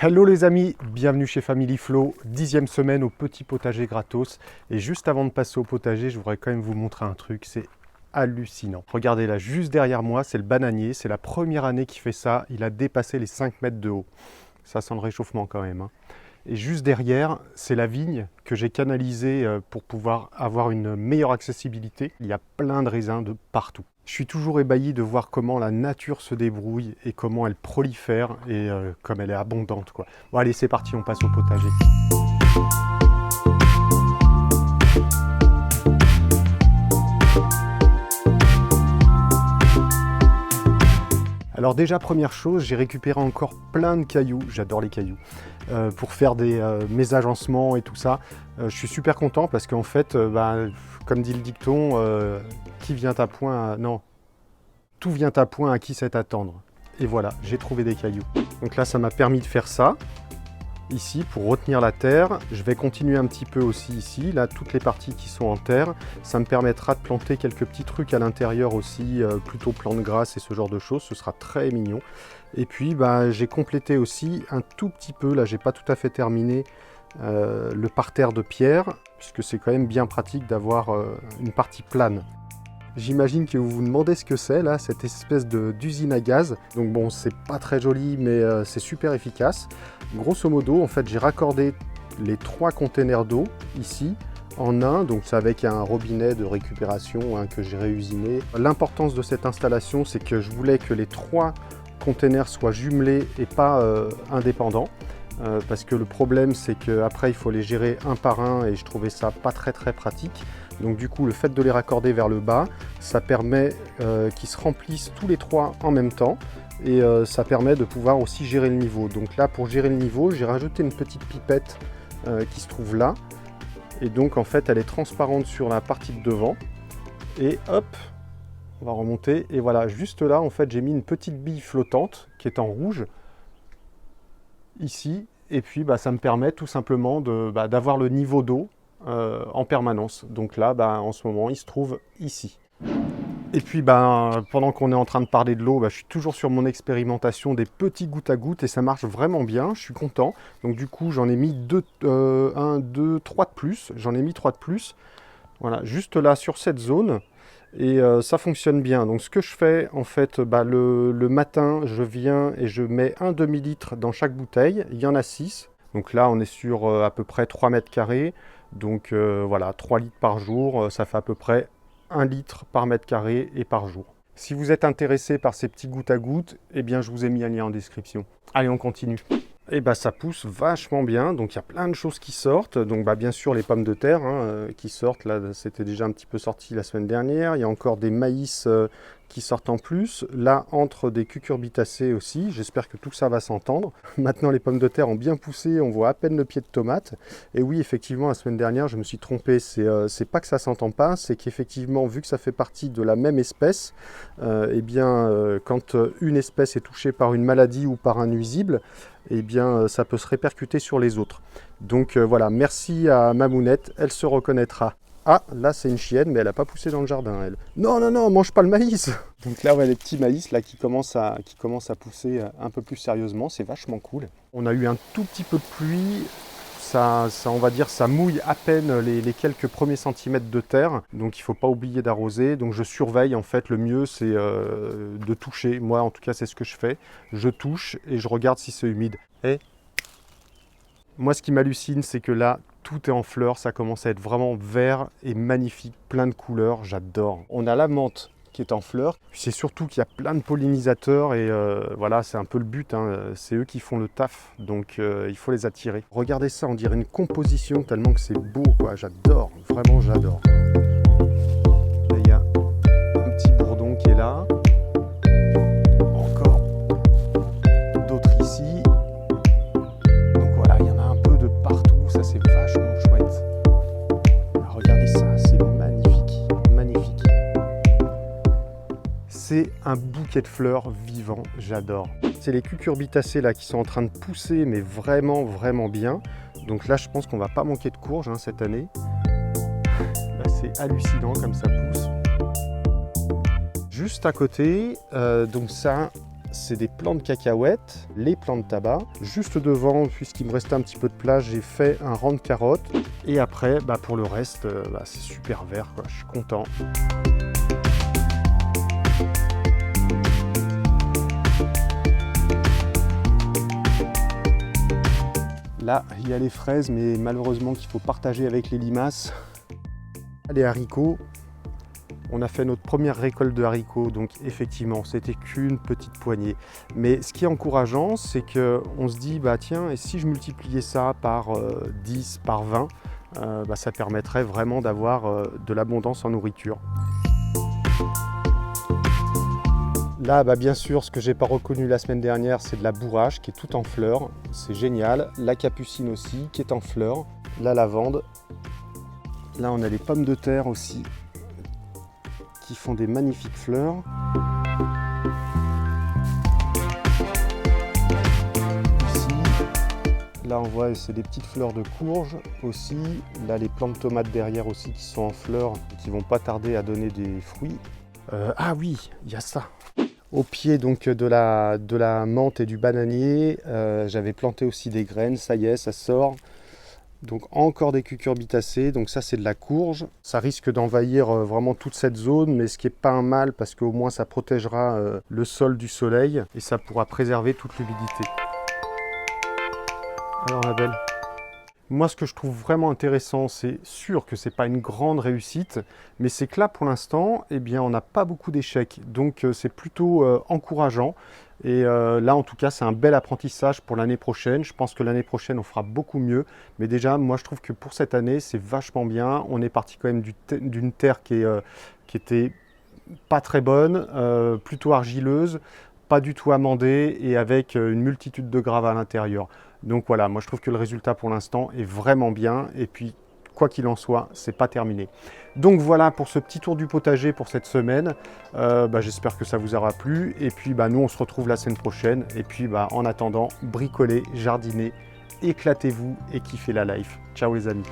Hello les amis, bienvenue chez Family Flow, 10e semaine au petit potager gratos. Et juste avant de passer au potager, je voudrais quand même vous montrer un truc, c'est hallucinant. Regardez là, juste derrière moi, c'est le bananier, c'est la première année qu'il fait ça, il a dépassé les 5 mètres de haut. Ça sent le réchauffement quand même, hein. Et juste derrière, c'est la vigne que j'ai canalisée pour pouvoir avoir une meilleure accessibilité. Il y a plein de raisins de partout. Je suis toujours ébahi de voir comment la nature se débrouille et comment elle prolifère et comme elle est abondante, quoi. Bon allez, c'est parti, on passe au potager. Alors déjà, première chose, j'ai récupéré encore plein de cailloux, j'adore les cailloux, pour faire mes agencements et tout ça. Je suis super content parce qu'en fait, comme dit le dicton, qui vient à point, non, tout vient à point à qui sait attendre. Et voilà, j'ai trouvé des cailloux. Donc là, ça m'a permis de faire ça, ici, pour retenir la terre. Je vais continuer un petit peu aussi ici, là, toutes les parties qui sont en terre. Ça me permettra de planter quelques petits trucs à l'intérieur aussi, plutôt plantes grasses et ce genre de choses. Ce sera très mignon. Et puis, j'ai complété aussi un tout petit peu, là, j'ai pas tout à fait terminé, le parterre de pierre, puisque c'est quand même bien pratique d'avoir une partie plane. J'imagine que vous vous demandez ce que c'est là, cette espèce d'usine à gaz. Donc bon, c'est pas très joli, mais c'est super efficace. Grosso modo, en fait, j'ai raccordé les 3 containers d'eau ici en un, donc c'est avec un robinet de récupération que j'ai réusiné. L'importance de cette installation, c'est que je voulais que les 3 containers soient jumelés et pas indépendants. Parce que le problème, c'est qu'après, il faut les gérer un par un et je trouvais ça pas très pratique. Donc du coup, le fait de les raccorder vers le bas, ça permet qu'ils se remplissent tous les 3 en même temps et ça permet de pouvoir aussi gérer le niveau. Donc là, pour gérer le niveau, j'ai rajouté une petite pipette qui se trouve là. Et donc en fait, elle est transparente sur la partie de devant. Et hop, on va remonter. Et voilà, juste là, en fait, j'ai mis une petite bille flottante qui est en rouge ici. Et puis, ça me permet tout simplement d'avoir le niveau d'eau en permanence. Donc là, en ce moment, il se trouve ici. Et puis, pendant qu'on est en train de parler de l'eau, je suis toujours sur mon expérimentation des petits gouttes à gouttes et ça marche vraiment bien. Je suis content. Donc du coup, j'en ai mis 1, 2, 3 de plus. J'en ai mis 3 de plus. Voilà, juste là sur cette zone. Et ça fonctionne bien. Donc ce que je fais, en fait, le matin, je viens et je mets un demi-litre dans chaque bouteille. Il y en a 6. Donc là, on est sur à peu près 3 mètres carrés. Donc voilà, 3 litres par jour, ça fait à peu près 1 litre par mètre carré et par jour. Si vous êtes intéressé par ces petits gouttes à gouttes, eh bien je vous ai mis un lien en description. Allez, on continue. Et ça pousse vachement bien, donc il y a plein de choses qui sortent. Donc bien sûr les pommes de terre qui sortent, là c'était déjà un petit peu sorti la semaine dernière. Il y a encore des maïs qui sortent en plus. Là entre des cucurbitacées aussi, j'espère que tout ça va s'entendre. Maintenant les pommes de terre ont bien poussé, on voit à peine le pied de tomate. Et oui, effectivement la semaine dernière je me suis trompé, c'est pas que ça s'entend pas, c'est qu'effectivement vu que ça fait partie de la même espèce, quand une espèce est touchée par une maladie ou par un nuisible, ça peut se répercuter sur les autres. Donc voilà, merci à Mamounette, elle se reconnaîtra. Ah, là c'est une chienne, mais elle n'a pas poussé dans le jardin, elle. Non, non, non, mange pas le maïs. Donc là, on a les petits maïs là, qui commencent à pousser un peu plus sérieusement, c'est vachement cool. On a eu un tout petit peu de pluie. Ça, on va dire, ça mouille à peine les quelques premiers centimètres de terre, donc il ne faut pas oublier d'arroser. Donc je surveille, en fait, le mieux c'est de toucher. Moi en tout cas c'est ce que je fais, je touche et je regarde si c'est humide. Et moi ce qui m'hallucine, c'est que là tout est en fleurs, ça commence à être vraiment vert et magnifique, plein de couleurs, j'adore. On a la menthe qui est en fleurs. C'est surtout qu'il y a plein de pollinisateurs et voilà, c'est un peu le but, hein. C'est eux qui font le taf, donc il faut les attirer. Regardez ça, on dirait une composition tellement que c'est beau, quoi. J'adore, vraiment j'adore. Il y a un petit bourdon qui est là. Encore d'autres ici. Donc voilà, il y en a un peu de partout, ça c'est vachement chouette. Regardez ça, c'est magnifique, magnifique. C'est un bouquet de fleurs vivant, j'adore. C'est les cucurbitacées là qui sont en train de pousser, mais vraiment, vraiment bien. Donc là, je pense qu'on va pas manquer de courges cette année. C'est hallucinant comme ça pousse. Juste à côté, donc ça, c'est des plants de cacahuètes, les plants de tabac. Juste devant, puisqu'il me restait un petit peu de place, j'ai fait un rang de carottes. Et après, pour le reste, c'est super vert, quoi. Je suis content. Là, il y a les fraises, mais malheureusement qu'il faut partager avec les limaces. Les haricots, on a fait notre première récolte de haricots, donc effectivement, c'était qu'une petite poignée. Mais ce qui est encourageant, c'est qu'on se dit, tiens, et si je multipliais ça par 10, par 20, ça permettrait vraiment d'avoir de l'abondance en nourriture. Là, bien sûr, ce que j'ai pas reconnu la semaine dernière, c'est de la bourrache qui est toute en fleurs. C'est génial. La capucine aussi, qui est en fleurs. La lavande. Là, on a les pommes de terre aussi, qui font des magnifiques fleurs. Ici, là, on voit, c'est des petites fleurs de courge aussi. Là, les plants de tomates derrière aussi, qui sont en fleurs, qui vont pas tarder à donner des fruits. Ah oui, il y a ça. Au pied donc de la menthe et du bananier, j'avais planté aussi des graines, ça y est, ça sort. Donc encore des cucurbitacées, donc ça c'est de la courge. Ça risque d'envahir vraiment toute cette zone, mais ce qui n'est pas un mal parce qu'au moins ça protégera le sol du soleil et ça pourra préserver toute l'humidité. Alors ma belle. Moi, ce que je trouve vraiment intéressant, c'est sûr que ce n'est pas une grande réussite, mais c'est que là, pour l'instant, on n'a pas beaucoup d'échecs. Donc, c'est plutôt encourageant. Et là, en tout cas, c'est un bel apprentissage pour l'année prochaine. Je pense que l'année prochaine, on fera beaucoup mieux. Mais déjà, moi, je trouve que pour cette année, c'est vachement bien. On est parti quand même d'une terre qui était pas très bonne, plutôt argileuse, pas du tout amendée et avec une multitude de graves à l'intérieur. Donc voilà, moi je trouve que le résultat pour l'instant est vraiment bien et puis quoi qu'il en soit, c'est pas terminé. Donc voilà pour ce petit tour du potager pour cette semaine. J'espère que ça vous aura plu et puis nous on se retrouve la semaine prochaine et puis en attendant, bricolez, jardinez, éclatez-vous et kiffez la life. Ciao les amis.